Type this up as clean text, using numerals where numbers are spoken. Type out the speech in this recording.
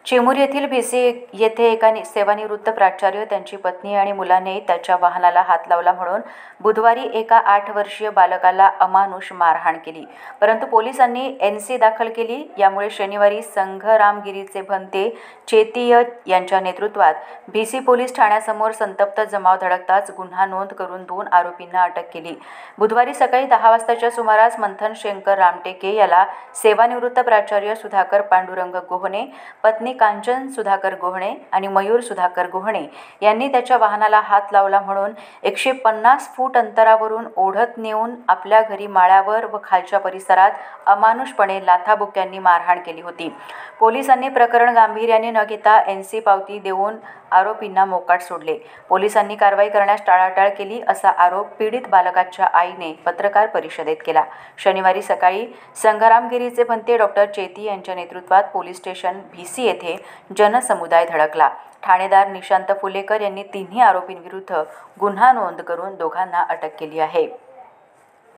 चिमूर येथील भिसी येथे एका सेवानिवृत्त प्राचार्य, त्यांची पत्नी आणि मुलाने त्याच्या वाहनाला हात लावला म्हणून बुधवारी एका 8 वर्षीय बालकाला अमानुष मारहाण केली, परंतु पोलिसांनी NC दाखल केली। यामुळे शनिवारी संघरामगिरीचे भंते चेतीय यांच्या नेतृत्वात भिसी पोलीस ठाण्यासमोर संतप्त जमाव धडकताच गुन्हा नोंद करून 2 आरोपींना अटक केली। बुधवारी सकाळी 10 वाजताच्या सुमारास मंथन शंकर रामटेके याला सेवानिवृत्त प्राचार्य सुधाकर पांडुरंग गोहणे, पत्नी कांचन सुधाकर गोहणे आणि मयूर सुधाकर गोहणे यांनी त्याच्या वाहनाला हात लावला म्हणून 150 फूट अंतरावरून ओढत नेऊन आपल्या घरी माळ्यावर व खालच्या परिसरात अमानुषपणे लाथाबुक्क्यांनी मारहाण केली होती। पोलिसांनी प्रकरण गांभीर्याने न घेता NC पावती देऊन आरोपींना मोकाट सोडले। पोलिसांनी कारवाई करण्यास टाळाटाळ केली असा आरोप पीडित बालकाच्या आईने पत्रकार परिषदेत केला। शनिवारी सकाळी संघरामगिरीचे भंते डॉ. चेती यांच्या नेतृत्वात पोलीस स्टेशन भिसी येथे जनसमुदाय धडकला। ठाणेदार निशांत फुलेकर यांनी तिन्ही आरोपींविरुद्ध गुन्हा नोंद करून दोघांना अटक केली आहे।